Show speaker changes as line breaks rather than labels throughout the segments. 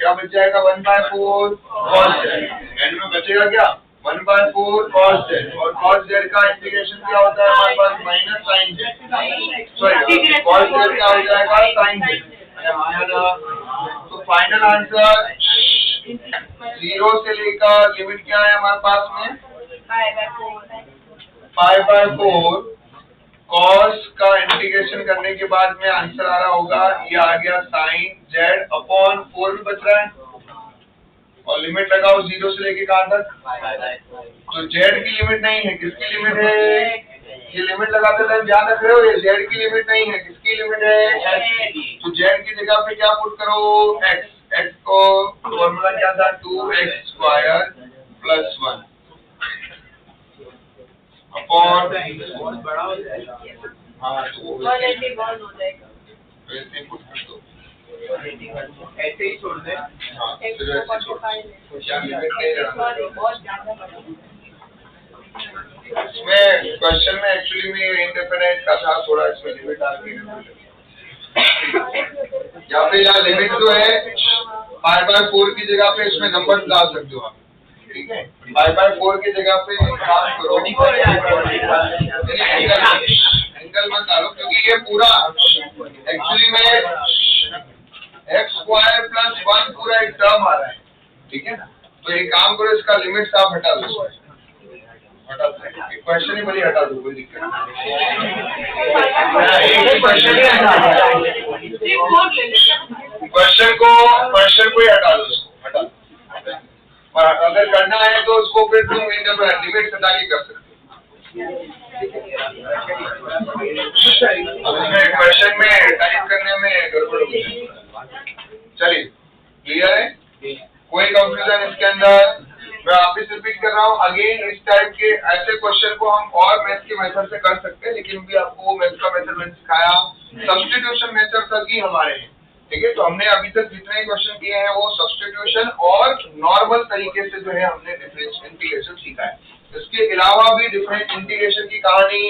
क्या बच जाएगा 1/4 cos z, एंड में बचेगा क्या 1/4 cos z, और cos z का इंटीग्रेशन क्या होता है हमारे पास minus sin z, sorry cos z क्या हो जाएगा sin z। तो फाइनल आंसर 0 से लेकर लिमिट क्या है हमारे पास में 5/4 cos का इंटीग्रेशन करने के बाद में आंसर आ रहा होगा, ये आ गया sin z अपॉन 4 भी बच रहा है, और लिमिट लगाओ 0 से लेके कहां तक, तो z की लिमिट नहीं है, किसकी लिमिट है, ये लिमिट लगाते टाइम ध्यान रख रहे हो, ये z की लिमिट नहीं है, किसकी लिमिट है, तो z की जगह पे क्या पुट करो x, x को फॉर्मूला क्या था 2x² + 1 अपॉन, हाँ तो वैसे पुट कर दो,
ऐसे ही छोड़ दे,
हाँ फिर ऐसे छोड़, क्या लिमिट नहीं रहना इसमें, क्वेश्चन में एक्चुअली में इंडेफिनिट का था थोड़ा, इसमें लिमिट आ गई है, या फिर यहाँ लिमिट जो है 5/4 की जगह पे इसमें नंबर डाल सकते हो आप, ठीक है 5/4 की जगह पे काम करो, एंगल मत डालो, क्योंकि ये पूरा एक्चुअली में x² + 1 पूरा एक टर्म आ रहा है, ठीक है ना, तो ये काम करो, इसका लिमिट्स आप हटा दो, हटा दो, क्वेश्चन ही बोली हटा दो, कोई दिक्कत नहीं, क्वेश्चन को ही हटा दो, हटा दो, और अगर करना है तो उसको फिर तुम लिमिट हटा के कर सकते हो, क्वेश्चन में टाइप करने में गड़बड़ हो जाए। चलिए क्लियर है, कोई कंफ्यूजन इसके अंदर, मैं वापिस रिपीट कर रहा हूँ अगेन, इस टाइप के ऐसे क्वेश्चन को हम और मैथ के मेथड से कर सकते हैं, लेकिन भी आपको मैथ का मेथड मैंने सिखाया, सब्स्टिट्यूशन मेथड तक ही हमारे हैं, ठीक है, तो हमने अभी तक जितने क्वेश्चन किए हैं वो सब्स्टिट्यूशन और नॉर्मल तरीके से जो है हमने डिफरेंशियल इंटीग्रेशन सीखा है, इसके अलावा भी डिफरेंट इंटीग्रेशन की कहानी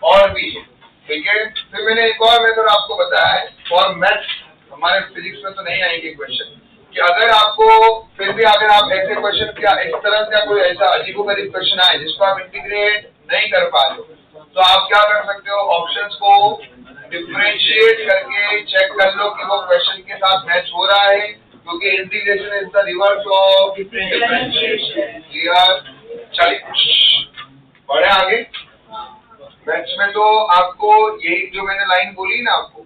और भी है, ठीक है। फिर मैंने एक और मेथड आपको बताया है फॉर मैथ, हमारे फिजिक्स में तो नहीं आएंगे क्वेश्चन, कि अगर आपको फिर भी अगर आप ऐसे क्वेश्चन क्या इस तरह का कोई ऐसा अजीबोगरीब क्वेश्चन आए जिसको आप इंटीग्रेट नहीं कर पा रहे हो, तो आप क्या कर सकते हो, ऑप्शंस को डिफरेंशिएट करके चेक कर लो कि वो क्वेश्चन के साथ मैच हो रहा है, क्योंकि integration is the reverse of differentiation, clear. चलिए बढ़े आगे, मैथ्स में तो आपको यही जो मैंने लाइन बोली ना, आपको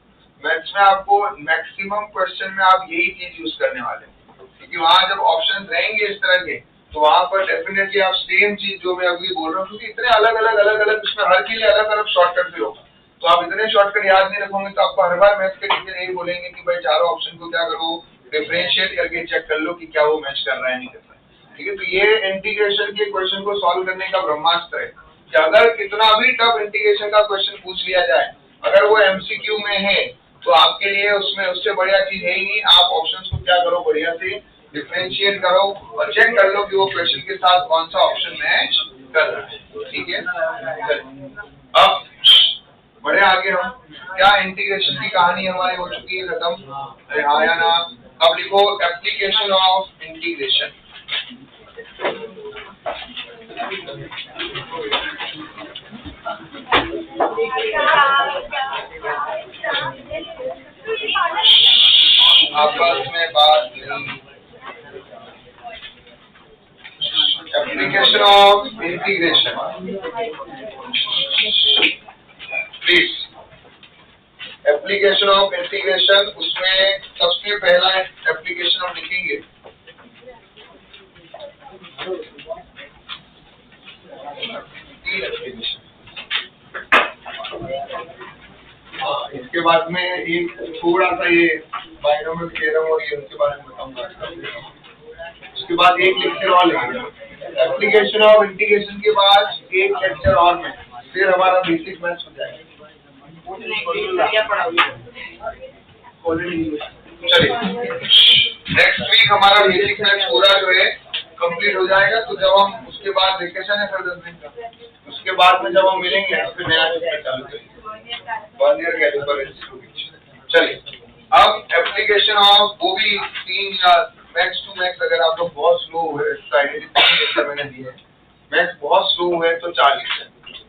मैथ्स में आपको मैक्सिमम क्वेश्चन में आप यही चीज यूज करने वाले हैं, क्योंकि वहां जब ऑप्शंस रहेंगे इस तरह के, तो वहां पर डेफिनेटली आप सेम चीज जो मैं अभी बोल रहा हूँ, क्योंकि इतने अलग अलग इसमें हर के लिए अलग अलग शॉर्टकट भी होगा, तो आप इतने शॉर्टकट याद नहीं रखोगे तो आपको हर बार मैथ्स के टीचर यही बोलेंगे कि भाई चारों ऑप्शन को क्या करो, डिफरेंशिएट करके चेक कर लो कि क्या वो मैच कर रहा है नहीं कर रहा है, ठीक है। तो ये इंटीग्रेशन के क्वेश्चन को सॉल्व करने का ब्रह्मास्त्र है, कि अगर कितना भी टफ इंटीग्रेशन का क्वेश्चन पूछ लिया जाए, अगर वो एमसीक्यू में है तो आपके लिए उसमें उससे बढ़िया चीज है ही नहीं, आप ऑप्शंस को क्या करो, बढ़िया से डिफरेंशिएट करो और चेक कर लो कि वो क्वेश्चन के साथ कौन सा ऑप्शन मैच कर रहा है, ठीक है। अब बढ़े आगे, हम क्या इंटीग्रेशन की कहानी हमारी हो चुकी है खत्म, अरे हाँ या ना। अब लिखो एप्लीकेशन ऑफ इंटीग्रेशन, आपस में बात नहीं, application of integration please, application of integration, उसमें सबसे पहला एप्लीकेशन हम लिखेंगे इसके बाद में एक थोड़ा सा ये बाइनोमियल थ्योरम और ये उनके बारे में बताऊंगा, उसके बाद एक लेक्चर और लेंगे एप्लीकेशन ऑफ इंटीग्रेशन के बाद एक लेक्चर और में, फिर हमारा बेसिक मैथ्स हो जाएगा। चलिए नेक्स्ट वीक हमारा बेसिक मैथ्स पूरा जो है कंप्लीट हो जाएगा, तो जब हम उसके बाद वेकेशन है सर 10 दिन का, उसके बाद में जब हम मिलेंगे तो फिर नया चैप्टर चालू करेंगे, 1 ईयर कैलिपर। चलिए अब एप्लीकेशन ऑफ वो भी 3 या मैक्स टू मैक्स अगर आप लोग बहुत स्लो हुए, इसका आइडेंटिफिकेशन मैंने दिया है, मैक्स बहुत स्लो हुए तो 40 है,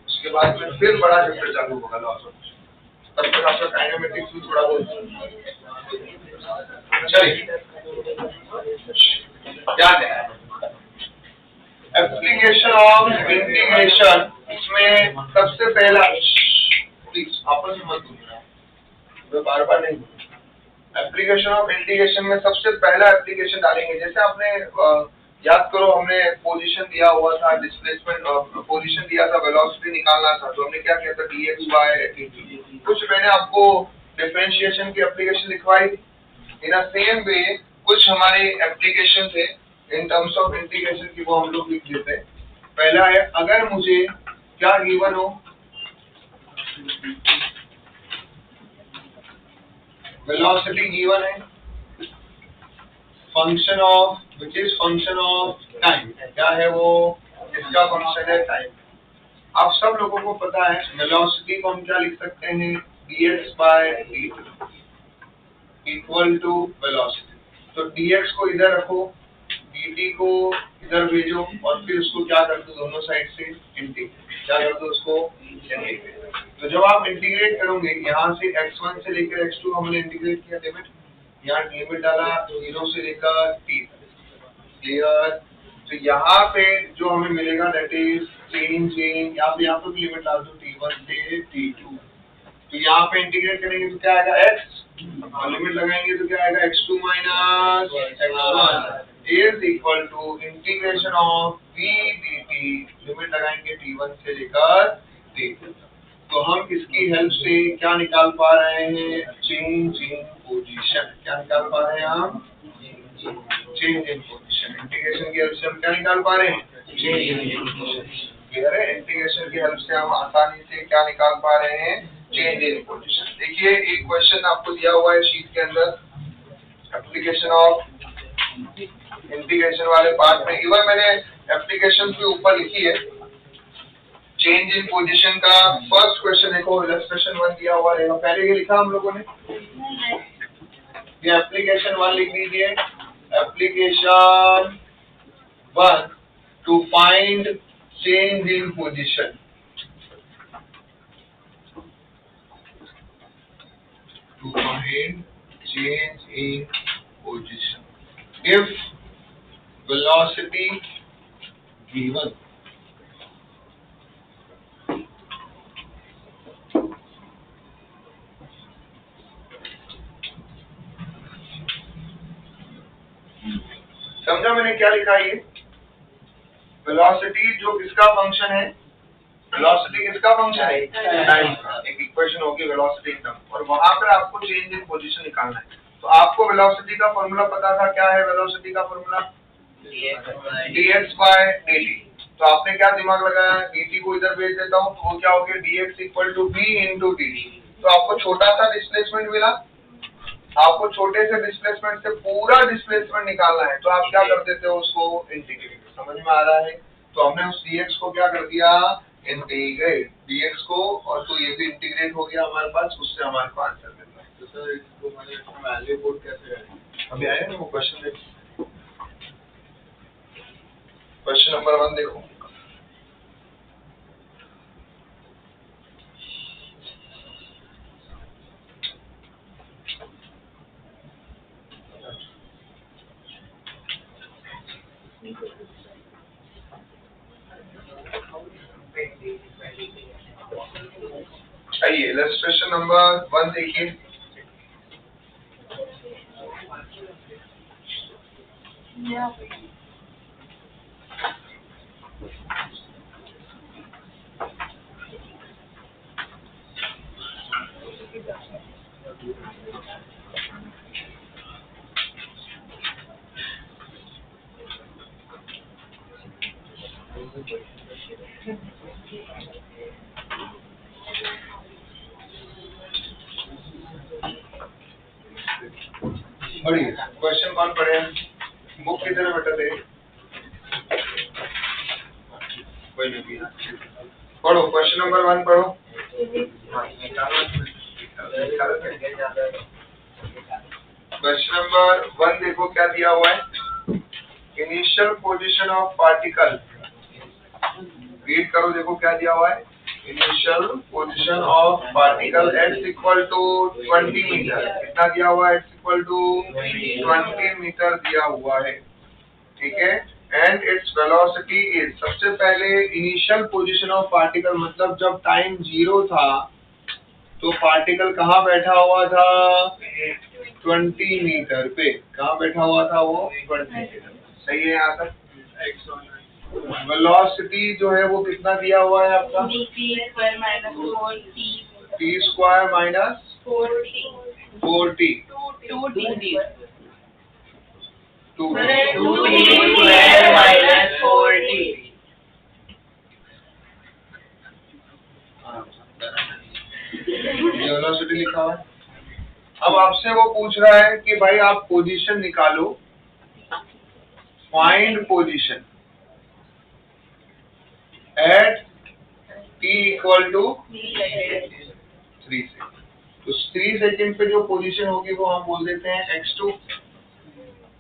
उसके बाद में फिर बड़ा चैप्टर चालू होगा लॉस ऑफ, तब तक आपका काइनेमेटिक्स भी थोड़ा बहुत चलिए याद है। एप्लीकेशन ऑफ इंटीग्रेशन, इसमें सबसे पहला, प्लीज आपस में मत बोलना, मैं बार बार नहीं बोलूंगा। एप्लीकेशन ऑफ इंटीग्रेशन में सबसे पहला एप्लीकेशन डालेंगे, जैसे आपने याद करो हमने पोजीशन दिया हुआ था, डिस्प्लेसमेंट पोजीशन दिया था, वेलोसिटी निकालना था, तो हमने क्या किया था dx by dt। कुछ मैंने आपको डिफरेंशिएशन की एप्लीकेशन लिखवाई थी। इन अ सेम वे कुछ हमारे एप्लीकेशन थे इन टर्म्स ऑफ इंटीग्रेशन की, वो हम लोग लिख देते हैं। पहला है, अगर मुझे क्या गिवन हो, वेलोसिटी गिवन है, function of which is function of time, क्या है वो, इसका फंक्शन है टाइम। आप सब लोगों को पता है वेलोसिटी को हम क्या लिख सकते हैं, dx by dt equal to velocity. तो dx को इधर रखो, dt को इधर भेजो और फिर उसको क्या कर दो, दोनों साइड से इंटीग्रेट, क्या कर दो उसको इंटीग्रेट। तो जब आप इंटीग्रेट करोगे, यहाँ से x1 से लेकर x2 हमने इंटीग्रेट किया, लिमिट यहाँ लिमिट डाला 0 से लेकर t, क्लियर। तो यहाँ पे जो हमें मिलेगा दैट इज चेंज इन, यहाँ पे भी लिमिट डाल दो t1 से t2। तो यहाँ पे इंटीग्रेट करेंगे तो क्या आएगा x, और लिमिट लगाएंगे तो क्या आएगा x2 minus x1 is equal to integration of v dt, limit लगाएंगे t1 से लेकर t2। तो हम इसकी हेल्प से क्या निकाल पा रहे हैं, चेंज इन पोजीशन। क्या निकाल पा रहे हैं हम, चेंज इन पोजीशन। इंटीग्रेशन की हेल्प से हम क्या निकाल पा रहे हैं, चेंज इन पोजीशन। क्लियर है, इंटीग्रेशन की हेल्प से हम आसानी से क्या निकाल पा रहे हैं, चेंज इन पोजीशन। देखिए एक क्वेश्चन आपको दिया हुआ है शीट के अंदर, एप्लीकेशन ऑफ इंटीग्रेशन वाले पार्ट में, इवन मैंने एप्लीकेशन के ऊपर लिखी है चेंज इन पोजीशन का। फर्स्ट क्वेश्चन देखो, इलस्ट्रेशन 1 दिया हुआ रहेगा, पहले ये लिखा हम लोगों ने, ये एप्लीकेशन 1 लिख दीजिए। Application 1 to find change in position, to find change in position if velocity given समझा मैंने क्या लिखा है, ये वेलोसिटी जो किसका फंक्शन है, वेलोसिटी किसका फंक्शन है, टाइम का। एक इक्वेशन होगी वेलोसिटी टर्म, और वहां पर आपको चेंज इन पोजीशन निकालना है। तो आपको वेलोसिटी का फॉर्मूला पता था, क्या है वेलोसिटी का फॉर्मूला, dx by dt। तो आपने क्या दिमाग लगाया, dt को इधर भेज देता हूँ तो वो क्या हो गया, dx equal to v into dt। तो आपको छोटा सा डिस्प्लेसमेंट मिला, आपको छोटे से डिस्प्लेसमेंट से पूरा डिस्प्लेसमेंट निकालना है, तो आप क्या कर देते हो, उसको इंटीग्रेट। समझ में आ रहा है, तो हमने उस dx को क्या कर दिया, इंटीग्रेट dx को, और तो ये भी इंटीग्रेट हो गया हमारे पास, उससे हमारे पास आंसर मिल रहा है। तो सर इसको मैंने वैल्यू पुट कैसे करें, अभी आया ना वो क्वेश्चन, देखो क्वेश्चन नंबर 1 देखो, आइए इलस्ट्रेशन नंबर 1 देखिए। बढ़िए, क्वेश्चन कौन पढ़े, बुक की तरह बेटा दे, पढ़ो क्वेश्चन नंबर 1 पढ़ो। क्वेश्चन नंबर 1 देखो क्या दिया हुआ है, initial position of particle, read करो, देखो क्या दिया हुआ है, initial position of particle x equal to 20 metre, कितना दिया हुआ है, x इक्वल टू 20 मीटर दिया हुआ है, ठीक है। एंड इट्स वेलोसिटी इज, सबसे पहले इनिशियल पोजीशन ऑफ पार्टिकल मतलब जब टाइम 0 था तो पार्टिकल कहाँ बैठा हुआ था, 20 मीटर पे, कहाँ बैठा हुआ था वो, 20 मीटर, सही है यहाँ तक। वेलोसिटी जो है वो कितना दिया हुआ है आपका, t square minus 4t,
2t²-4t।
Velocity लिखा हुआ है। अब आपसे वो पूछ रहा है कि भाई आप पोजीशन निकालो, find position at t equal to 3 second. तो 3 सेकेंड पे जो पोजीशन होगी वो हम बोल देते हैं x2,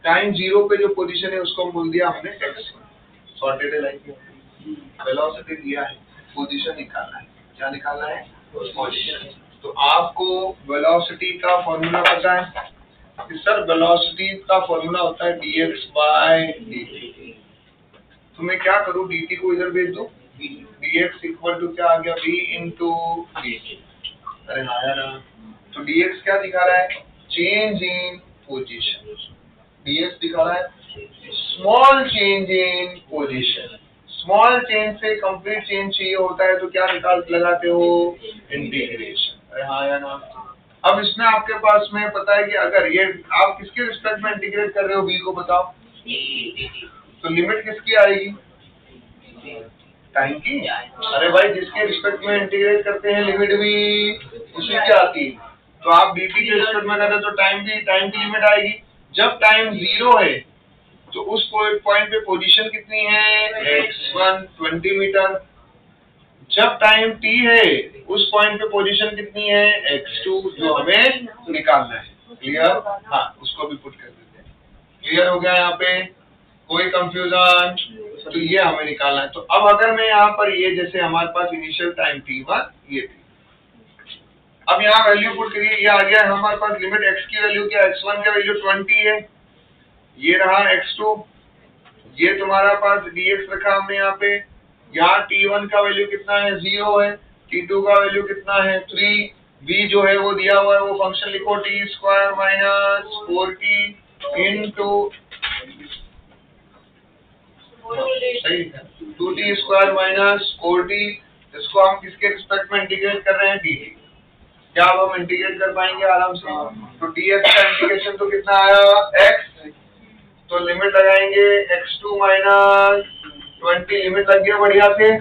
टाइम 0 पे जो पोजीशन है उसको हम बोल दिया हमने x1। सॉर्टेड है लाइक, वेलोसिटी दिया है, पोजीशन निकालना है, क्या निकालना है, पोजीशन। तो आपको वेलोसिटी का फॉर्मूला पता है कि सर वेलोसिटी का फॉर्मूला होता है dx बाय dt। तो मैं क्या करूं, dt को इधर भेज दूं, dx इक्वल टू क्या आ गया, v इंटू dt। अरे हाँ यार, तो dx क्या दिखा रहा है, चेंज इन पोजीशन, dx दिखा रहा है small change in position. Small change से कंप्लीट चेंज चाहिए होता है तो क्या लगाते हो, इंटीग्रेशन। अरे हाँ या ना। अब इसमें आपके पास में पता है कि अगर ये आप किसके रिस्पेक्ट में इंटीग्रेट कर रहे हो, v को बताओ, तो लिमिट किसकी आएगी, टाइम की। अरे भाई जिसके रिस्पेक्ट में इंटीग्रेट करते हैं लिमिट भी उसी की आती है। तो आप dt के रिस्पेक्ट में करते हो तो टाइम की लिमिट आएगी। जब टाइम 0 है तो उस पॉइंट पे पोजीशन कितनी है, x1 20 मीटर। जब टाइम t है उस पॉइंट पे पोजीशन कितनी है, x2, जो हमें निकालना है। क्लियर, हाँ उसको भी पुट कर देते हैं। क्लियर हो गया यहाँ पे, कोई कंफ्यूजन, तो ये हमें निकालना है। तो अब अगर मैं यहाँ पर ये, जैसे हमारे पास इनिशियल टाइम t1 ये थी, अब यहाँ वैल्यू पुट करिए, ये आ गया हमारे पास लिमिट x की वैल्यू क्या, x1 का वैल्यू 20 है, ये रहा x2, ये तुम्हारा पास dx रखा हमने यहाँ पे, यहाँ t1 का वैल्यू कितना है, 0 है, t2 का वैल्यू कितना है, 3, v जो है वो दिया हुआ है, वो फंक्शन लिखो t² माइनस 4t इंटू, सही, 2t² माइनस 4t, इसको हम किसके रिस्पेक्ट में इंटीग्रेट कर रहे हैं, dt। क्या अब हम इंटीग्रेट कर पाएंगे आराम से, तो dx का इंटीग्रेशन तो कितना आया, x, तो लिमिट लगाएंगे x2 माइनस 20, लिमिट लग गया बढ़िया से।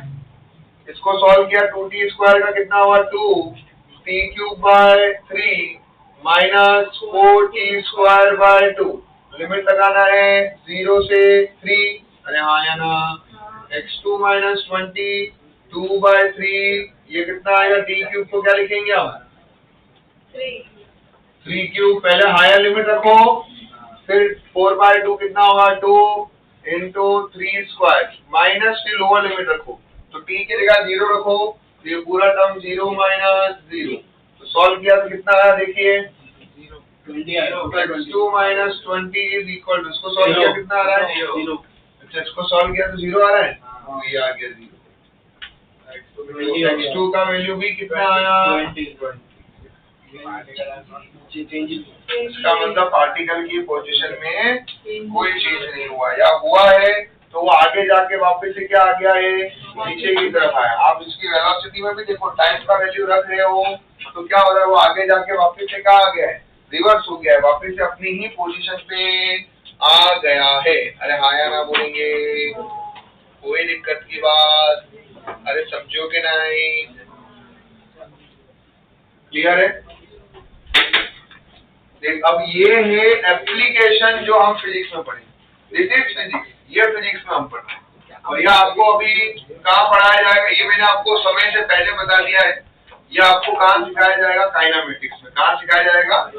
इसको सॉल्व किया, 2t² का कितना हुआ, 2t³/3 माइनस 4t²/2, लिमिट लगाना है 0 से 3। अरे हाँ या ना, x2 माइनस 20 2/3, ये कितना आएगा, t³ को क्या लिखेंगे हम, 3³ पहले हायर लिमिट रखो, फिर 4/2 कितना होगा, 2 इंटू 3² माइनस फिर लोअर लिमिट रखो, तो t की जगह 0 रखो, ये पूरा टर्म 0 माइनस 0, तो सॉल्व किया तो कितना आया देखिए, 2 माइनस 20 इज इक्वल टू, इसको सॉल्व किया कितना आ रहा है, 0। अच्छा इसको सॉल्व किया तो 0 आ रहा है, तो ये आ गया 0। x2 का वैल्यू भी कितना आया, इसका मतलब पार्टिकल की पोजीशन में कोई चेंज नहीं हुआ, या हुआ है तो वो आगे जाके वापस से क्या आ गया है, नीचे की तरफ आया। आप इसकी वेलोसिटी में भी देखो, टाइम का वैल्यू रख रहे हो तो क्या हो रहा है, वो आगे जाके वापस से क्या आ गया है, रिवर्स हो गया है, वापस से अपनी ही पोजीशन पे आ गया है। अरे हाँ या ना बोलेंगे, कोई दिक्कत की बात, अरे समझोगे नहीं, क्लियर है। देख अब ये है एप्लीकेशन जो हम फिजिक्स में पढ़े, दिस इज फिजिक्स, ये फिजिक्स में हम पढ़े, और यह आपको अभी कहाँ पढ़ाया जाएगा, ये मैंने आपको समय से पहले बता दिया है, ये आपको कहाँ सिखाया जाएगा, काइनेमेटिक्स में। कहाँ सिखाया जाएगा,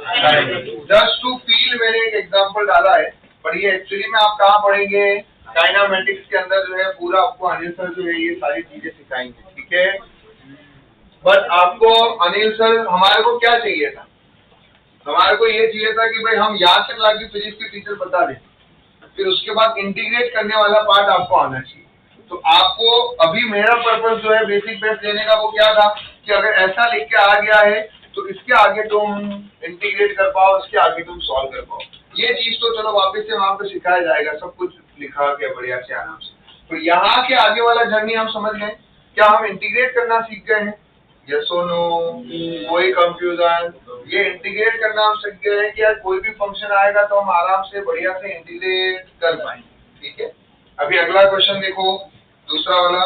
जस्ट टू फील, मैंने एक एग्जांपल डाला है पर ये एक्चुअली में आप कहाँ पढ़ेंगे, काइनेमेटिक्स के अंदर जो है पूरा आपको अनिल सर जो है ये सारी चीजें सिखाएंगे, ठीक है। बट आपको अनिल सर, हमारे को क्या चाहिए था, हमारे को ये चाहिए था कि भाई हम यहाँ से लाके फिजिक्स के टीचर बता दें, फिर उसके बाद इंटीग्रेट करने वाला पार्ट आपको आना चाहिए। तो आपको अभी मेरा पर्पस जो है बेसिक बेस देने का वो क्या था कि अगर ऐसा लिख के आ गया है तो इसके आगे तुम इंटीग्रेट कर पाओ, इसके आगे तुम सॉल्व कर पाओ। ये चीज तो चलो वापस से वहां पे सिखाया जाएगा, सब कुछ लिखा के बढ़िया से आराम से। तो यहाँ के आगे वाला जर्नी हम समझ गए, क्या हम इंटीग्रेट करना सीख गए हैं, यस और नो, कोई कंफ्यूजन। ये इंटीग्रेट करना हम सीख गए हैं कि यार कोई भी फंक्शन आएगा तो हम आराम से बढ़िया से इंटीग्रेट कर पाएंगे, ठीक है। अभी अगला क्वेश्चन देखो, दूसरा वाला।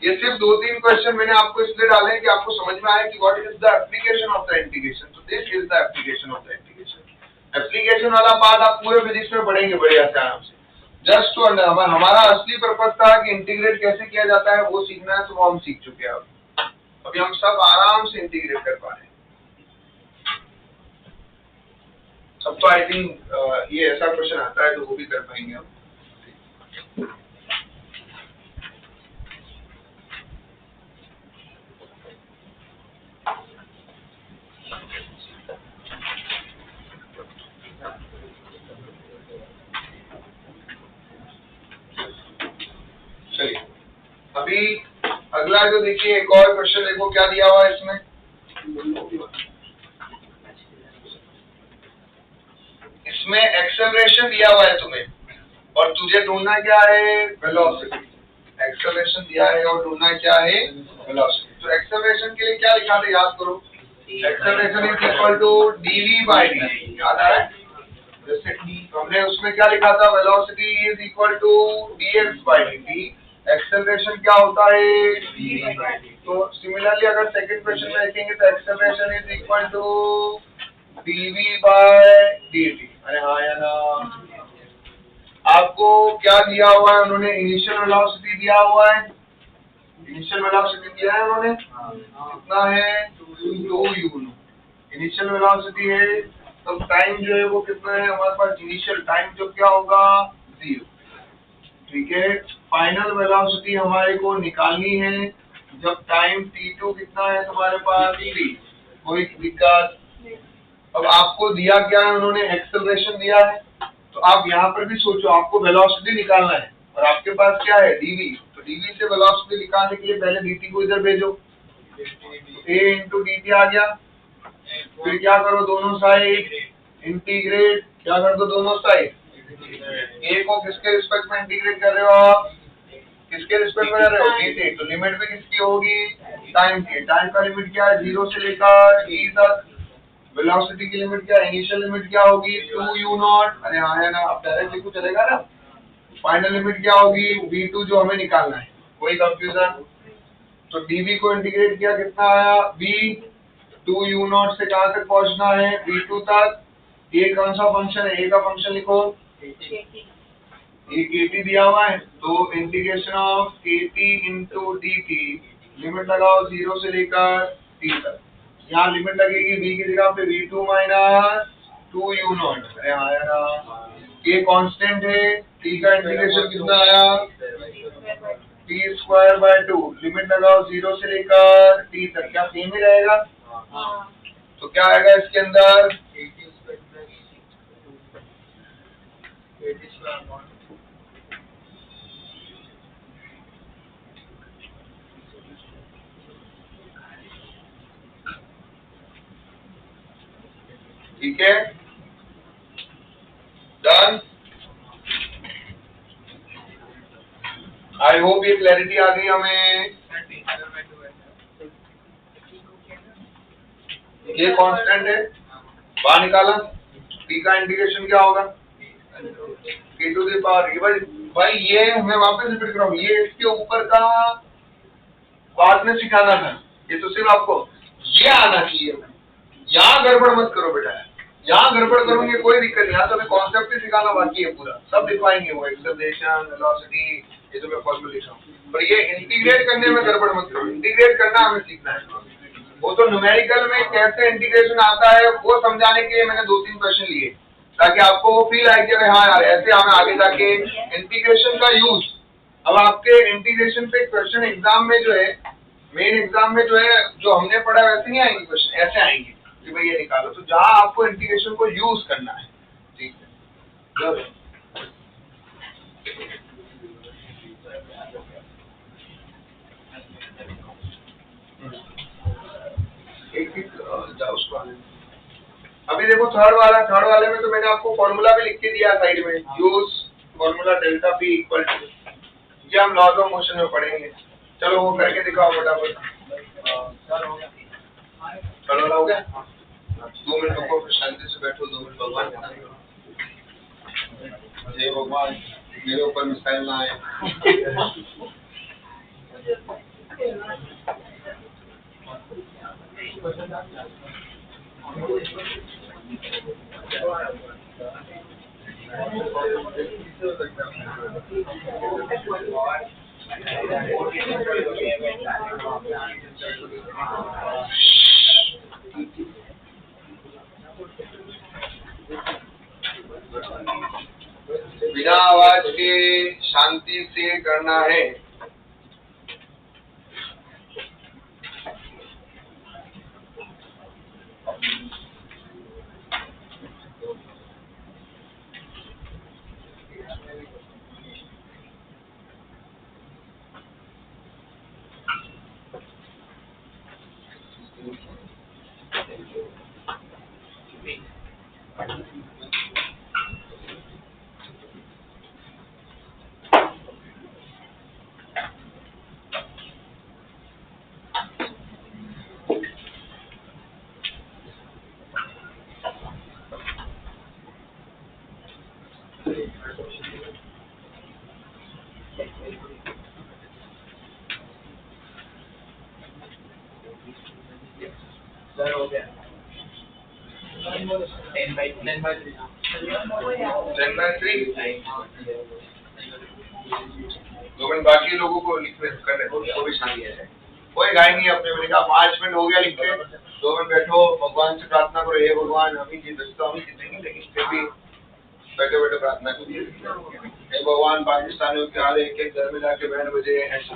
ये सिर्फ 2-3 क्वेश्चन मैंने आपको इसलिए डाले हैं कि आपको समझ में आए कि what is the application of the integration. तो this is the application of the integration. Application वाला पार्ट आप पूरे फिजिक्स में पढ़ेंगे बढ़िया से आराम से, जस्ट टू अंडर। हमारा असली पर्पस था कि इंटीग्रेट कैसे किया जाता है वो सीखना है, तो वो हम सीख चुके हैं। अभी हम सब आराम से इंटीग्रेट कर पा रहे हैं। सब तो आई थिंक ये ऐसा क्वेश्चन आता है तो वो भी कर पाएंगे हम। चलिए अभी अगला जो देखिए, एक और क्वेश्चन देखो क्या दिया हुआ है इसमें। इसमें एक्सेलरेशन दिया हुआ है तुम्हें और तुझे ढूंढना क्या है, वेलोसिटी। एक्सेलरेशन दिया है और ढूंढना क्या है, वेलोसिटी। तो एक्सेलरेशन के लिए क्या लिखा था याद करो, acceleration is equal to dv by dt, याद आ रहा है। जैसे हमने उसमें क्या लिखा था, velocity is equal to dx by dt। Acceleration क्या होता है, dv by dt। तो सिमिलरली अगर सेकंड क्वेश्चन में देखेंगे तो acceleration is equal to dv by dt। अरे हाँ या ना। आपको क्या दिया हुआ है, उन्होंने इनिशियल वेलोसिटी दिया हुआ है, इनिशियल वेलोसिटी दिया है उन्होंने, कितना है 2u। इनिशियल वेलोसिटी है, तब टाइम जो है वो कितना है हमारे पास, इनिशियल टाइम जो क्या होगा 0, ठीक है। फाइनल वेलोसिटी हमारे को निकालनी है जब टाइम t2 कितना है तुम्हारे पास 3। कोई दिक्कत। अब आपको दिया क्या है, उन्होंने एक्सेलरेशन दिया है, तो आप यहाँ पर भी सोचो आपको वेलोसिटी निकालना है और आपके पास क्या है dv। तो dv से वेलोसिटी निकालने के लिए पहले dt को इधर भेजो, a इंटू dt आ गया। फिर क्या करो, दोनों साइड इंटीग्रेट, क्या कर दो दोनों साइड। a को किसके रिस्पेक्ट में इंटीग्रेट कर रहे हो आप, किसके रिस्पेक्ट में कर रहे हो, dt। तो लिमिट भी किसकी होगी, टाइम की। टाइम का लिमिट क्या है, 0 से लेकर t तक। वेलोसिटी की लिमिट क्या है, इनिशियल लिमिट क्या होगी 2u0। अरे हाँ है ना, आप डायरेक्ट लिखो चलेगा ना। फाइनल लिमिट क्या होगी v2 जो हमें निकालना है, कोई कंफ्यूजन। तो dv को इंटीग्रेट किया कितना आया v, 2u0 से कहां तक पहुंचना है v2 तक। a कौन सा फंक्शन है, a का फंक्शन लिखो, एक kt दिया हुआ है, तो integration of kt into dt। Limit लगाओ 0 से लेकर t तक। यहाँ लिमिट लगेगी v की जगह पे v2 माइनस 2u0। अरे हाँ यार, k कांस्टेंट है, t का इंटीग्रेशन कितना आया t²/2। लिमिट लगाओ 0 से लेकर t तक, क्या सेम ही रहेगा। तो क्या आएगा इसके अंदर, ठीक है, डन। आई होप ये क्लैरिटी आ गई हमें। ये कांस्टेंट है, बाहर निकाला, t का इंटीग्रेशन क्या होगा k टू द पावर। भाई ये मैं वापस रिपीट कर रहा हूँ, ये इसके ऊपर का बाद में सिखाना था, ये तो सिर्फ आपको ये आना चाहिए। यहाँ गड़बड़ मत करो बेटा, यहाँ गड़बड़ करोगे कोई दिक्कत नहीं। यहाँ तो अभी कॉन्सेप्ट ही सिखाना बाकी है, पूरा सब लिखवाएंगे वो, एक्सेलरेशन, वेलोसिटी, ये तो मैं फॉर्मूला लिख रहा हूँ। पर ये इंटीग्रेट करने में गड़बड़ मत करो, इंटीग्रेट करना हमें सीखना है। वो तो न्यूमेरिकल में कैसे इंटीग्रेशन आता है वो समझाने के लिए मैंने 2-3 क्वेश्चन लिए, ताकि आपको वो फील आए कि हाँ यार ऐसे हमें आगे जाके इंटीग्रेशन का यूज। अब आपके इंटीग्रेशन पे क्वेश्चन एग्जाम में जो है, मेन एग्जाम में जो है, जो हमने पढ़ा वैसे नहीं आएंगे क्वेश्चन, ऐसे आएंगे कि भाई ये निकालो। तो जहां आपको इंटीग्रेशन को यूज करना है, ठीक है। एक जाओ उसको आने। अभी देखो थर्ड वाले में तो मैंने आपको फॉर्मूला भी लिख के दिया साइड में, use formula delta P equal to, ये हम लॉज ऑफ मोशन में पढ़ेंगे। चलो वो करके दिखाओ फटाफट। चलो हो गया, 2 मिनट रुको, फिर शांति से बैठो, 2 मिनट भगवान के नाम। जय भगवान, मेरे ऊपर मिसाइल ना आए। बिना आवाज के शांति से करना है।
सर हो गया 10/3
2 मिनट बाकी लोगों को लिखने कर रहे हो, भी शांति है, कोई गाय नहीं। अपने मैंने कहा 5 मिनट हो गया लिख के, 2 मिनट बैठो, भगवान से प्रार्थना करो, हे भगवान हम ही जीत तो हम ही जीतेंगे, लेकिन फिर भी बैठे बैठे प्रार्थना कीजिए, हे भगवान पाकिस्तानियों के हाल एक एक घर में जाके बैंड बजे ऐसा।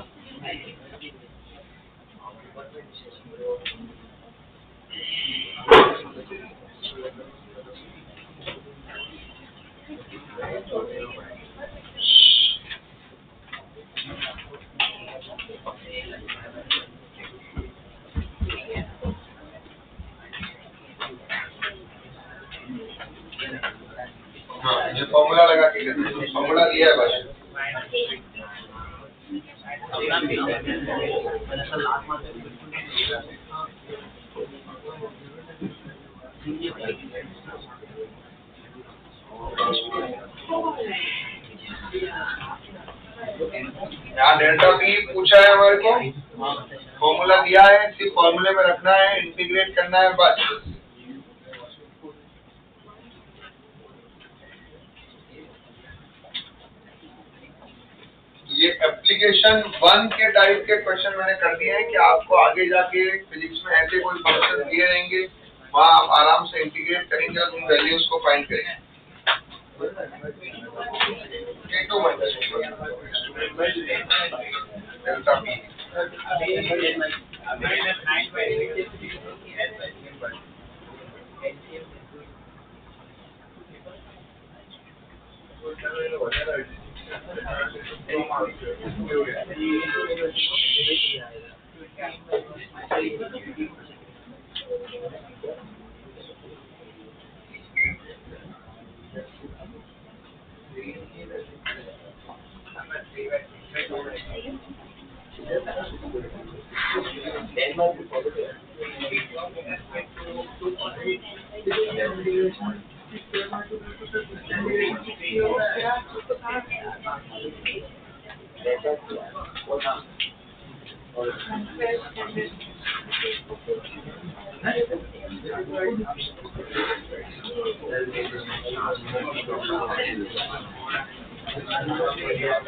हाँ, ये फॉर्मूला लगा के फॉर्मूला दिया है बस। यहाँ डेल्टा पी पूछा है हमारे को, फॉर्मूला दिया है, सिर्फ फॉर्मूले में रखना है, इंटीग्रेट करना है बस। ये एप्लीकेशन 1 के टाइप के क्वेश्चन मैंने कर दिए हैं कि आपको आगे जाके फिजिक्स में ऐसे कोई फंक्शन दिए रहेंगे, वहाँ आप आराम से इंटीग्रेट करेंगे और उन वैल्यूज को फाइंड करेंगे। डेल्टा पी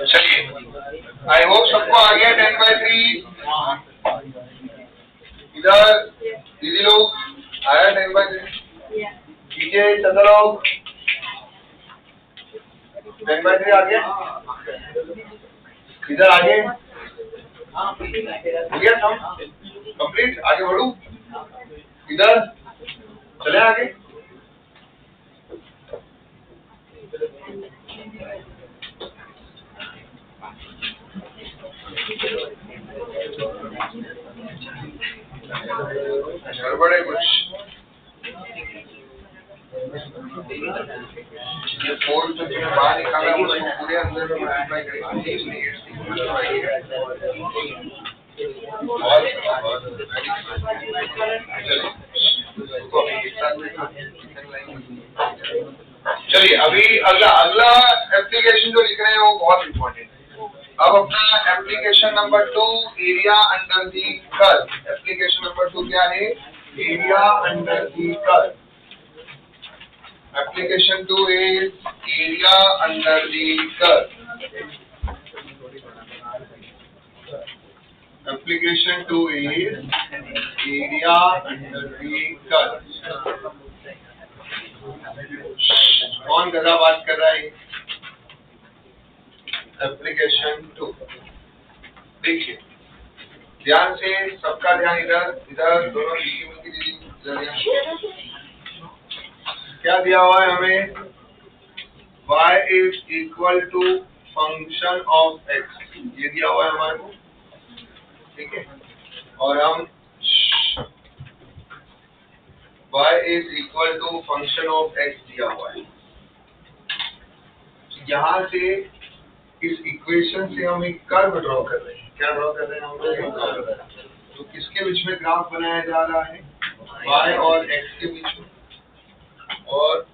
चलिए, आई होप सबको आ गया 10/3। इधर दीदी लोग आया 10/3, पीछे चंद्र लोग 10/3 आ गया, इधर आगे हो गया काम कंप्लीट। आगे बढ़ू, इधर चले आगे। गड़बड़ है कुछ, ये फोर जो बाहर निकाला है उसको पूरे अंदर में मल्टीप्लाई करेंगे। चलिए अभी अगला एप्लीकेशन जो लिख रहे हैं वो बहुत इंपॉर्टेंट है। अब अपना application number 2 area under the curve. Application number 2 क्या है? Area under the curve. Application 2 is area under the curve. Application 2 is area under the curve. कौन गधा बात कर रहा है? एप्लीकेशन 2 देखिए ध्यान से, सबका ध्यान इधर दोनों दीदी क्या दिया हुआ है हमें? y is equal to function of x, ये दिया हुआ है हमारे को, ठीक है। और हम y is equal to function of x दिया हुआ है। यहाँ से इस इक्वेशन से हम एक कर्व ड्रॉ कर रहे हैं। क्या ड्रॉ कर रहे हैं हम लोग? तो किसके बीच में ग्राफ बनाया जा रहा है? y और x के बीच में। और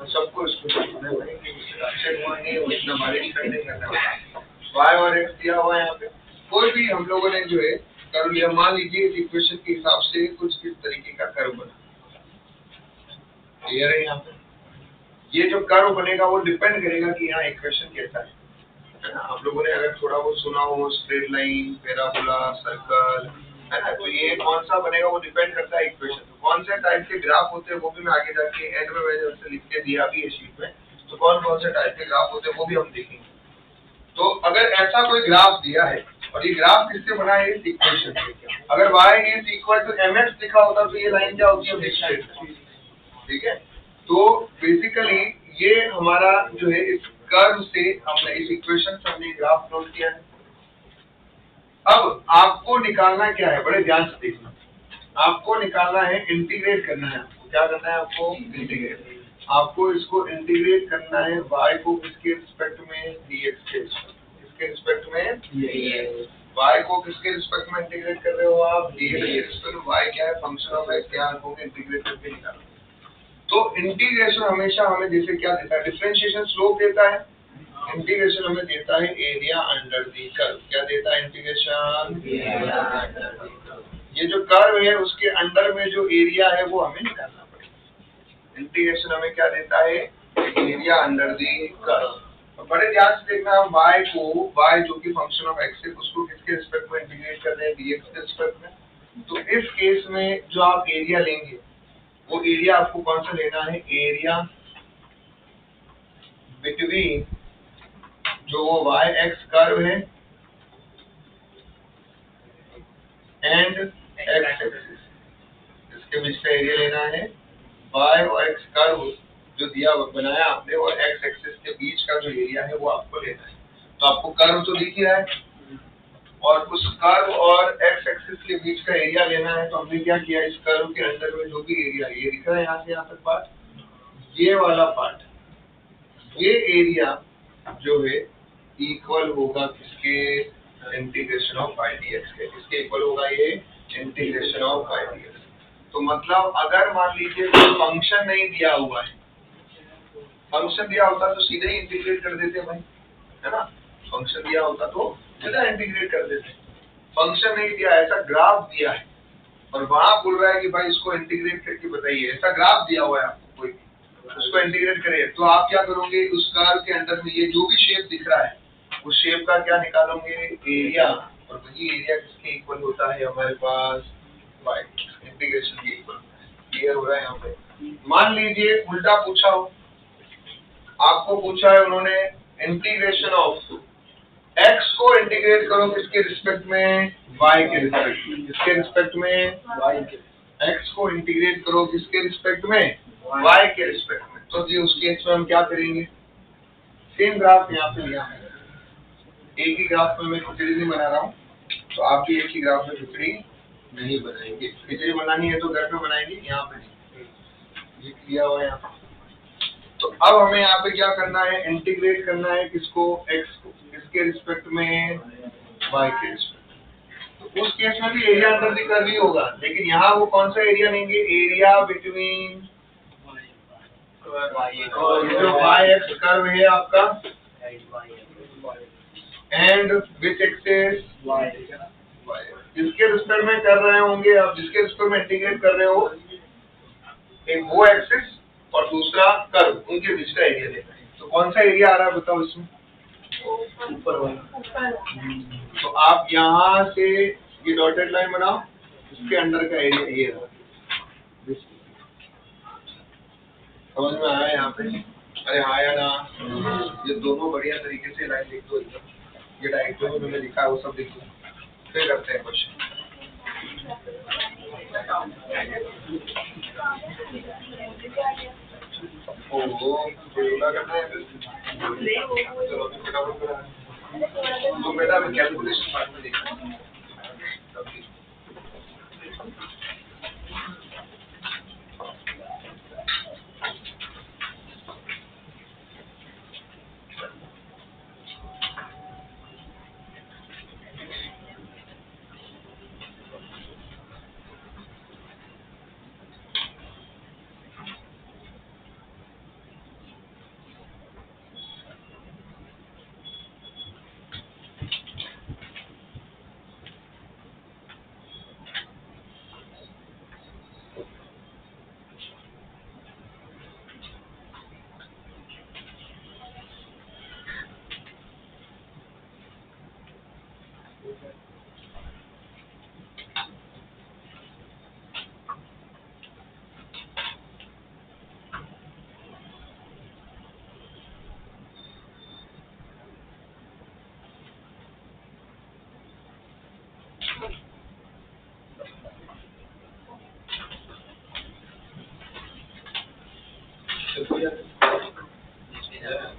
सबको इसको नहीं उतना बारिश करने y और x दिया हुआ है यहाँ पे। कोई भी हम लोगों ने जो है कर्व लिया, मान लीजिए इस इक्वेशन के हिसाब से कुछ इस तरीके का कर्व बना, क्लियर है? यहाँ पे ये जो कर्व बनेगा वो डिपेंड करेगा कि यहाँ इक्वेशन कैसा है ना। आप लोगों ने अगर थोड़ा वो सुना हो स्ट्रेट लाइन, पैराबोला, सर्कल, है ना, तो ये कौन सा बनेगा वो डिपेंड करता है इक्वेशन। तो कौन से टाइप के ग्राफ होते हैं वो भी मैं आगे जाके एंड में मैंने उससे लिख के दिया भी है शीट में, तो कौन से टाइप के ग्राफ होते हैं वो भी हम देखेंगे। तो अगर ऐसा कोई ग्राफ दिया है और ये ग्राफ किससे बना है? इस इक्वेशन से। अगर y is equal to mx लिखा होता तो ये लाइन क्या होती है? ठीक है। तो बेसिकली ये हमारा जो है इस कर्व से हमने इस इक्वेशन से हमने ग्राफ प्लॉट किया है। अब आपको निकालना क्या है? बड़े ध्यान से देखना, आपको निकालना है, इंटीग्रेट करना है। आपको क्या करना है? आपको इंटीग्रेट, आपको इसको इंटीग्रेट करना है y को किसके रिस्पेक्ट में? dx के किसके रिस्पेक्ट में? y को किसके रिस्पेक्ट में इंटीग्रेट कर रहे हो आप? dx के रिस्पेक्ट में। y क्या है? फंक्शन ऑफ x, क्या रखोगे? इंटीग्रेट करके निकालो। तो इंटीग्रेशन हमेशा हमें जैसे क्या देता है? डिफरेंशिएशन स्लोप देता है। इंटीग्रेशन हमें देता है एरिया अंडर दी कर्व। क्या देता है इंटीग्रेशन? ये जो कर्व है उसके अंडर में जो एरिया है वो हमें निकालना पड़ेगा। इंटीग्रेशन हमें क्या देता है? Area under the curve. बड़े ध्यान से देखना, हम y को, y जो कि फंक्शन ऑफ x है, उसको किसके रिस्पेक्ट में इंटीग्रेट कर रहे हैं? dx के रिस्पेक्ट में। तो इस केस में जो आप एरिया लेंगे वो एरिया आपको कौन सा लेना है? एरिया बिटवीन जो वो y x कर्व है एंड x एक्सिस, इसके बीच का एरिया लेना है। y और x कर्व जो दिया बनाया आपने और x एक्सिस के बीच का जो एरिया है वो आपको लेना है। तो आपको कर्व तो दिख रहा है और उस कर्व और x एक्सिस के बीच का एरिया लेना है। तो हमने क्या किया? इस कर्व के अंदर में जो भी एरिया ये दिख रहा है यहाँ से यहाँ तक पार्ट, ये वाला पार्ट, ये एरिया जो है इक्वल होगा किसके? इंटीग्रेशन ऑफ y dx के। किसके इक्वल होगा ये? Integration of y dx। तो मतलब अगर मान लीजिए कोई फंक्शन नहीं दिया हुआ है, फंक्शन दिया होता तो सीधे ही इंटीग्रेट कर देते भाई, है ना। फंक्शन दिया होता तो सीधा इंटीग्रेट कर देते। फंक्शन नहीं दिया, ऐसा ग्राफ दिया है और वहां बोल रहा है कि भाई इसको इंटीग्रेट करके बताइए। ऐसा ग्राफ दिया हुआ है आपको, कोई उसको इंटीग्रेट करे, तो आप क्या करोगे? उस कर्व के अंदर में ये जो भी शेप दिख रहा है उस शेप का क्या निकालोगे, एरिया, और वही एरिया किसके इक्वल होता है हमारे पास, y, इंटीग्रेशन के इक्वल। क्लियर हो रहा है यहाँ पे। मान लीजिए उल्टा पूछा हो, आपको पूछा है उन्होंने इंटीग्रेशन ऑफ x को इंटीग्रेट करो किसके रिस्पेक्ट में, y के रिस्पेक्ट में। किसके रिस्पेक्ट में,
y के।
x को इंटीग्रेट करो किसके रिस्पेक्ट में, y के रिस्पेक्ट में। तो जी उस केस में हम क्या करेंगे, सेम ग्राफ यहाँ पे लिया है, एक ही ग्राफ में मैं खिचड़ी नहीं बना रहा हूँ, तो आप भी एक ही ग्राफ में खिचड़ी नहीं बनाएंगे। खिचड़ी बनानी है तो घर पे बनाएंगे, यहाँ पे नहीं, ये किया हुआ है यहाँ पे। तो अब हमें यहाँ पे क्या करना है, इंटीग्रेट करना है किसको, x को, किसके रिस्पेक्ट में, y के रिस्पेक्ट। तो उस केस में भी एरिया अंडर द कर्व ही होगा, लेकिन यहाँ वो कौन सा एरिया लेंगे, एरिया बिटवीन जो y-x कर्व है आपका एंड विच एक्सेस, जिसके रिस्पेक्ट में कर रहे होंगे आप, जिसके रिस्पेक्ट में इंटीग्रेट कर रहे हो, एक वो एक्सिस और दूसरा कर्व, उनके बीच का एरिया लेना है। तो कौन सा एरिया आ रहा है बताओ इसमें, ऊपर वाला। तो आप यहाँ से ये डॉटेड लाइन बनाओ, इसके अंडर का एरिया ये रहा। समझ में आया यहाँ पे, अरे हाँ या ना, ये दोनों बढ़िया तरीके से लाइन लिख दो एकदम, ये डायरेक्ट जो मैंने लिखा है वो सब लिख दो, फिर करते हैं क्वेश्चन। ओहो बोला करना है, चलो फटाफट करा, तो बेटा मैं कैलकुलेशन पार्ट में देखा।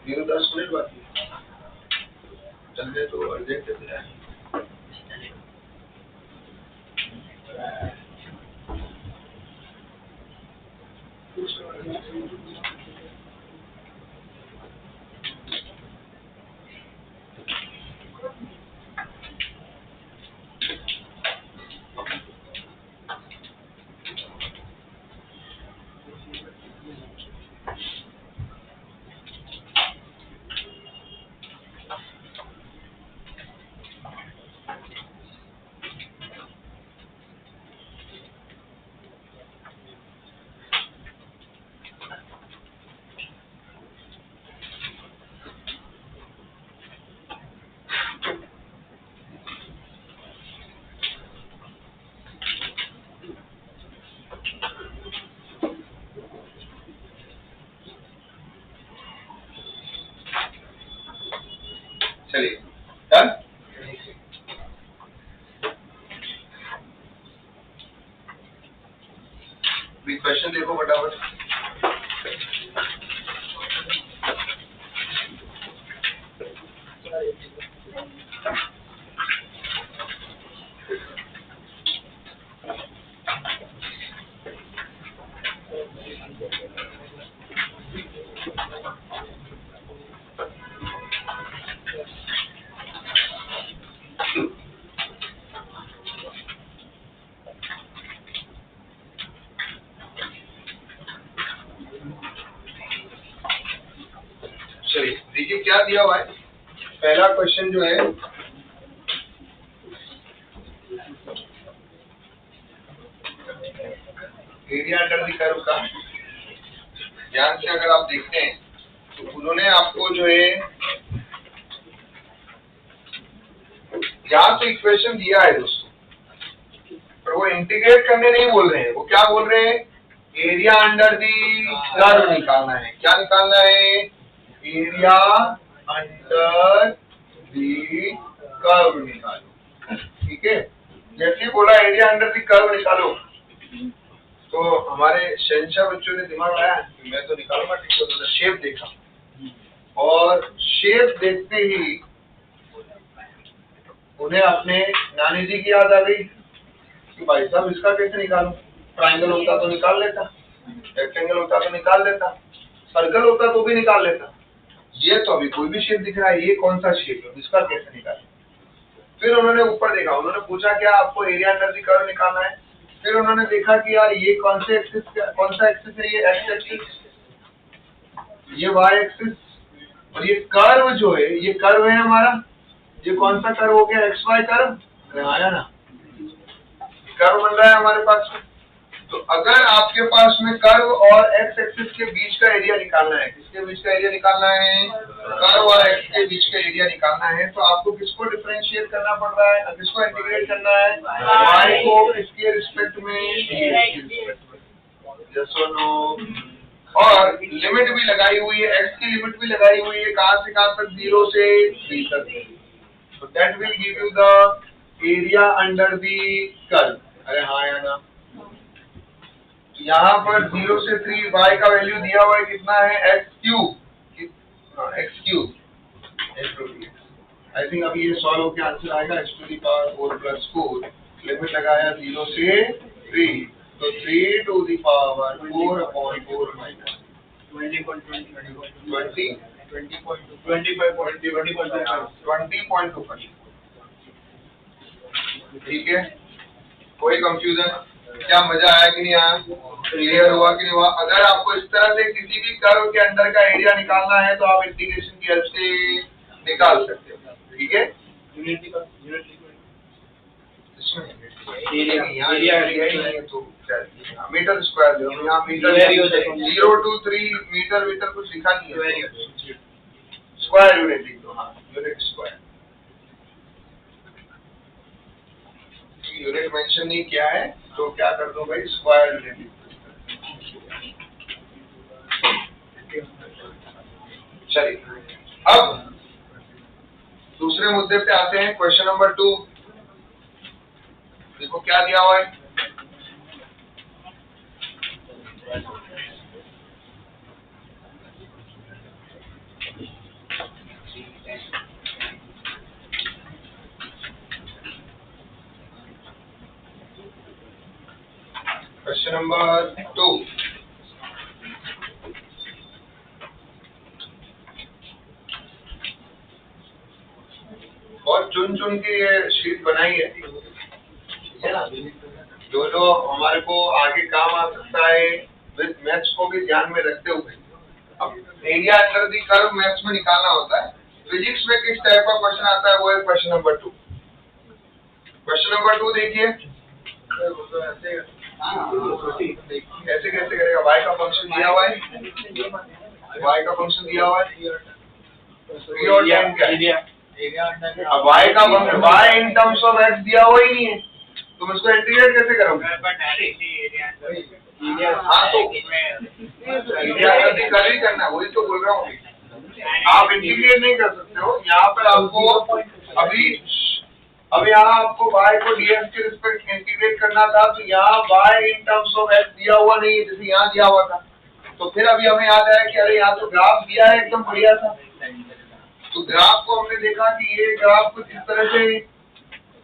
ये 10 मिनट बाकी चलने तो अर्जेंट है। चलिए डन। क्वेश्चन देखो फटाफट। चलिए देखिए क्या दिया हुआ है। पहला क्वेश्चन जो है एरिया अंडर द कर्व का, ध्यान से अगर आप देखते हैं तो उन्होंने आपको जो है यहाँ तो इक्वेशन दिया है दोस्तों, पर वो इंटीग्रेट करने नहीं बोल रहे हैं, वो क्या बोल रहे हैं, एरिया अंडर दी कर्व निकालना है। क्या निकालना है, एरिया अंडर दी कर्व निकालो। ठीक है, जैसे ही बोला एरिया अंडर दी कर्व निकालो तो हमारे शहंशाह बच्चों ने दिमाग लगाया, मैं तो निकालूंगा, ठीक है, उन्होंने शेप देखा और शेप देखते ही उन्हें अपने नानी जी की याद आ गई कि भाई साहब इसका कैसे निकालूं, ट्रायंगल होता तो निकाल लेता, रेक्टेंगल होता तो निकाल लेता, सर्कल होता तो भी निकाल लेता, ये तो अभी कोई भी शेप दिख रहा है, ये कौन सा शेप है, इसका कैसे निकालें। फिर उन्होंने ऊपर देखा, उन्होंने पूछा क्या आपको एरिया अंडर दी कर्व निकालना है। फिर उन्होंने देखा कि यार ये कौन सा एक्सिस है, ये एक्स एक्सिस, ये वाई एक्सिस, और ये कर्व जो है, ये कर्व है हमारा, ये कौन सा कर्व हो गया, एक्स वाई कर्व आया ना, कर्व बन रहा है हमारे पास में। तो अगर आपके पास में कर्व और एक्स एक्सिस के बीच का एरिया निकालना है, किसके बीच का एरिया निकालना है, कर्व और एक्स के बीच का एरिया निकालना है, तो आपको किसको डिफरेंशिएट करना पड़ रहा है, किसको इंटीग्रेट करना है, y को किसके रिस्पेक्ट में, यस और नो। और लिमिट भी लगाई हुई है, x की लिमिट भी लगाई हुई है, कहां से कहां तक, 0 से 3 तक। So that will give you the area under the curve। अरे हाँ या ना, यहाँ पर 0 से 3 y का वैल्यू दिया हुआ है, कितना है, x क्यूब, आई थिंक अभी ये सॉल्व होकर आंसर आएगा, x to the power 4 plus 4, limit लगाया 0 से 3, तो 3 to the power 4 upon 4 minus 20.25। ठीक है, कोई कंफ्यूजन, क्या मजा आया कि नहीं आया, क्लियर हुआ कि नहीं हुआ। अगर आपको इस तरह से किसी भी कर्व के अंदर का एरिया निकालना है तो आप इंटीग्रेशन की हेल्प से निकाल सकते हो। ठीक है, मीटर स्क्वायर, यहाँ मीटर 0 to 3 मीटर कुछ लिखा नहीं है, स्क्वायर यूनिट लिख दो, हाँ यूनिट स्क्वायर, यूनिट मेंशन नहीं किया है तो क्या कर दो भाई, स्क्वायर यूनिट। चलिए अब दूसरे मुद्दे पे आते हैं, क्वेश्चन नंबर 2। देखो क्या दिया हुआ है, क्वेश्चन नंबर 2। और चुन के ये शीट बनाई है, जो हमारे को आगे काम आ सकता है, विद मैथ्स को भी ध्यान में रखते हुए। अब area under the curve maths में निकालना होता है, फिजिक्स में किस टाइप का क्वेश्चन आता है वो है क्वेश्चन नंबर 2। क्वेश्चन नंबर 2 देखिए, कैसे कैसे करेगा, y का फंक्शन दिया हुआ है, y का फंक्शन दिया हुआ है, और tan क्या है, अब y का function y in terms of x दिया हुआ ही नहीं है, तुम इसको इंटीग्रेट कैसे करोगे। हाँ तो एरिया कर ही करना, वही तो बोल रहा हूँ, आप इंटीग्रेट नहीं कर सकते हो। यहाँ पर आपको अब यहाँ आपको y को dx के रिस्पेक्ट इंटीग्रेट करना था, तो यहाँ y in terms of x दिया हुआ नहीं है, जैसे यहाँ दिया हुआ था। तो फिर अभी हमें याद आया कि अरे यहाँ तो ग्राफ दिया है एकदम बढ़िया था, तो ग्राफ को हमने देखा कि ये ग्राफ कुछ इस तरह से,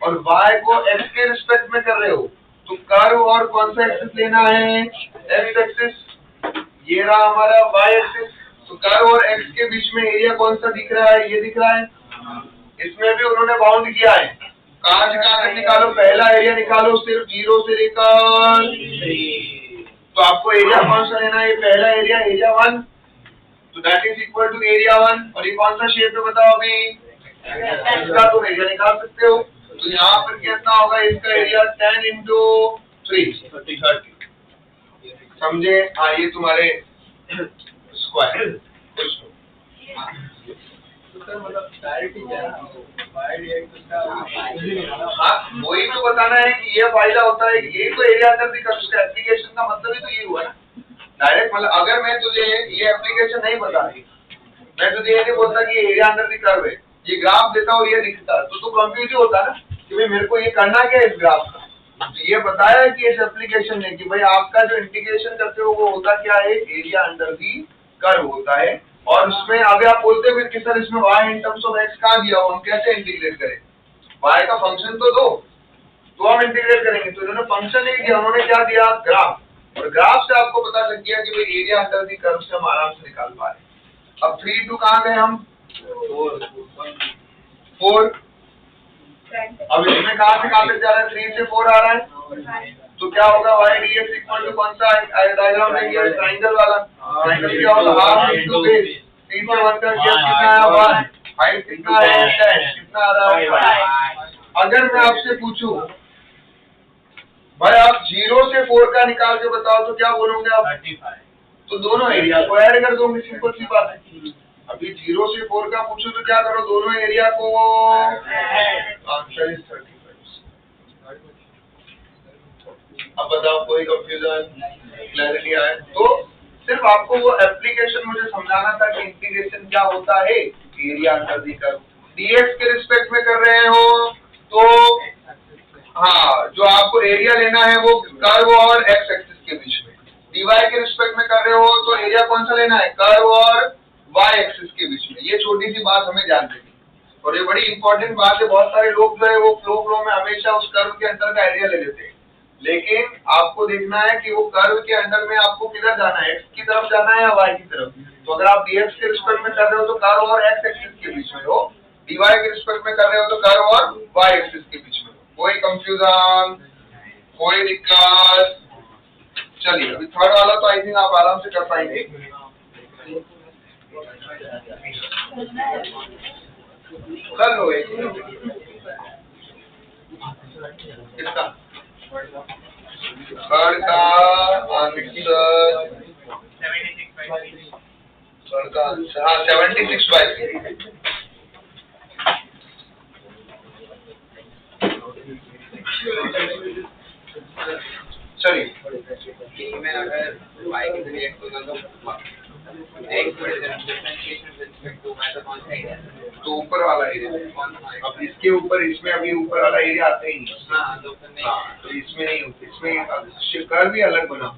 और y को x के रिस्पेक्ट में कर रहे हो, तो कर्व और कौन सा एक्सिस लेना है, x एक्सिस, ये रहा हमारा y एक्सिस। तो कर्व और x के बीच में एरिया कौन सा दिख रहा है, ये दिख रहा है, इसमें भी उन्होंने बाउंड किया है। कहाँ से कहाँ तक निकालो, पहला एरिया निकालो सिर्फ 0 से लेकर 3, तो आपको एरिया कौन सा लेना है, ये पहला एरिया, एरिया 1, तो that is equal to area 1। और ये कौन सा शेप है बताओ, अभी इसका तो एरिया निकाल सकते हो, तो यहाँ पर कितना होगा, इसका एरिया 10 into 3 30, समझे। हाँ ये तुम्हारे स्क्वायर,
सर मतलब डायरेक्ट ही क्या है वाइड है उसका
हाँ वही तो बताना है कि ये फायदा होता है, यही तो एरिया अंडर द कर्व का एप्लीकेशन का मतलब ही तो ये हुआ ना। डायरेक्ट मतलब अगर मैं तुझे ये एप्लीकेशन नहीं बता रही, मैं तुझे ये नहीं बोलता कि एरिया अंडर द कर्व है, ये ग्राफ देता और ये दिखता तो तू कंफ्यूज ही होता ना कि भाई मेरे को ये करना क्या है इस ग्राफ का। तो ये बताया कि इस एप्लीकेशन ने कि भाई आपका जो इंटीग्रेशन करते हो वो होता क्या है, एरिया अंडर दी कर्व होता है। और उसमें अभी आप बोलते फिर कि सर इसमें y in terms of x कहाँ दिया हो, हम कैसे इंटीग्रेट करें, y का फंक्शन तो दो तो हम इंटीग्रेट करेंगे। तो इन्होंने फंक्शन नहीं दिया, उन्होंने क्या दिया, ग्राफ, और ग्राफ से आपको पता चल गया कि भाई एरिया अंडर दी कर्व से हम आराम से निकाल पा रहे। अब 3 2 कहाँ गए हम, 4। अब इसमें कहाँ से कहाँ तक जा रहा है, 3 से 4 आ रहा है, तो क्या होगा y dx इक्वल टू कौन सा डायग्राम में किया, ट्रायंगल वाला। ट्रायंगल क्या होगा, हाफ इनटू बेस, 3 से 1 का क्या कितना आया, 1, हाइट कितना है 10, कितना आ रहा है 5। अगर मैं आपसे पूछूं भाई आप 0 से 4 का निकाल के बताओ तो क्या बोलोगे आप,
35।
तो दोनों एरिया को ऐड कर दोगे, सिंपल सी बात है। अभी 0 से 4 का पूछो तो क्या करो, दोनों एरिया को, आंसर इज 35। अब बताओ कोई कंफ्यूजन, क्लैरिटी आए तो सिर्फ आपको वो एप्लीकेशन मुझे समझाना था कि इंटीग्रेशन क्या होता है, area under the curve. Dx के रिस्पेक्ट में कर रहे हो तो हाँ जो आपको एरिया लेना है वो कर्व और एक्स एक्सिस के बीच में, डीवाई के रिस्पेक्ट में कर रहे हो तो एरिया कौन सा लेना है, कर्व और वाई एक्सिस के बीच में। ये छोटी सी बात हमें ध्यान देनी और ये बड़ी इंपॉर्टेंट बात है। बहुत सारे लोग जो है वो फ्लो में हमेशा उस कर्व के अंदर का एरिया ले लेते हैं, लेकिन आपको देखना है कि वो कर्व के अंदर में आपको किधर जाना है, एक्स की तरफ जाना है या वाई की तरफ। तो अगर आप डीएक्स के रिस्पेक्ट में कर रहे हो तो कर्व और एक्स एक्सिस के बीच में हो, डीवाई के रिस्पेक्ट में कर रहे हो तो कर्व और वाई एक्सिस के बीच में हो। कोई कंफ्यूजन, कोई दिक्कत? चलिए अभी थर्ड वाला तो आई थिंक आप आराम से कर पाएंगे। कर लो एक किसका, थर्ड का आंसर, थर्ड का आंसर हाँ 76/3। चलिए
में अगर y के रिएक्ट होगा तो x differentiation with respect to y का कौन सा एरिया,
तो ऊपर वाला एरिया, अब इसके ऊपर इसमें अभी ऊपर वाला एरिया आता ही नहीं।
हाँ तो
इसमें नहीं होता, इसमें कर्व भी अलग बना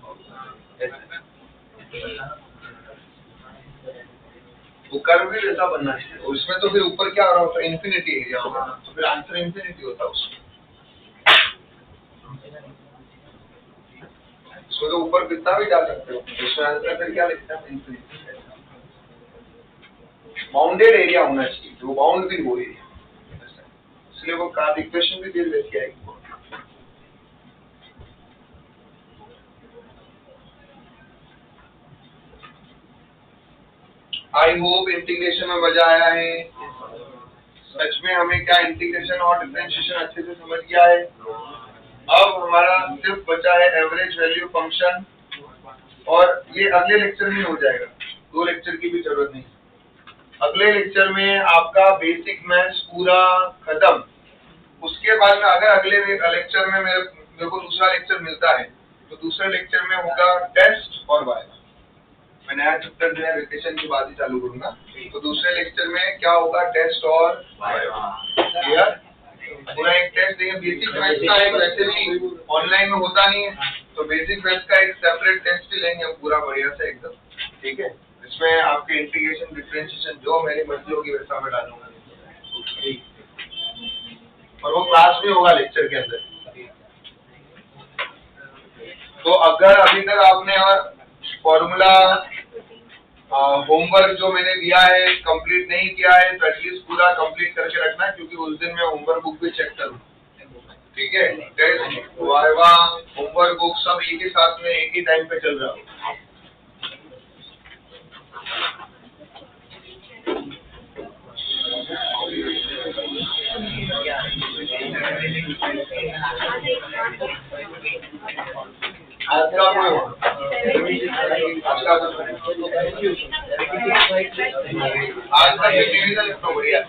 वो कर्व भी वैसा बनना चाहिए, और इसमें तो फिर ऊपर क्या हो रहा होता है, इन्फिनिटी एरिया होगा, तो फिर आंसर इन्फिनिटी होता है उसमें। इसमें तो ऊपर कितना भी जा सकते हो, इसमें आंसर फिर क्या लिखता है, इन्फिनिटी। बाउंडेड एरिया होना चाहिए, जो बाउंड भी वो एरिया, इसलिए वो कार्ड इक्वेशन भी दे देती है। आई होप इंटीग्रेशन में मजा आया है। सच में हमें क्या इंटीग्रेशन और डिफरेंशिएशन अच्छे से समझ गया है। अब हमारा सिर्फ बचा है एवरेज वैल्यू फंक्शन, और ये अगले लेक्चर में हो जाएगा, 2 लेक्चर की भी जरूरत नहीं। अगले लेक्चर में आपका बेसिक मैथ्स पूरा खत्म। उसके बाद में अगर अगले लेक्चर में मेरे को दूसरा लेक्चर मिलता है तो दूसरे लेक्चर में होगा टेस्ट और वाइवा। मैं नया चैप्टर जो है वेकेशन के बाद ही चालू करूंगा, तो दूसरे लेक्चर में क्या होगा, टेस्ट और क्लियर। पूरा एक टेस्ट देंगे, बेसिक मैथ्स का एक, वैसे भी ऑनलाइन में होता नहीं है तो बेसिक मैथ्स का एक सेपरेट टेस्ट ही लेंगे हम पूरा बढ़िया से एकदम, ठीक है। इसमें आपके इंटीग्रेशन डिफरेंशिएशन जो मेरी मर्जी होगी वैसा मैं डालूंगा, और वो क्लास में होगा लेक्चर के अंदर। तो अगर अभी तक आपने फॉर्मूला होमवर्क जो मैंने दिया है कंप्लीट नहीं किया है तो एटलीस्ट पूरा कंप्लीट करके रखना, क्योंकि उस दिन मैं होमवर्क बुक भी चेक करूँ, ठीक है। टेस्ट वाइवा होमवर्क बुक सब एक ही साथ में एक ही टाइम पे चल रहा है। आज का आज का आज का फिर डिवीजन इसको बढ़िया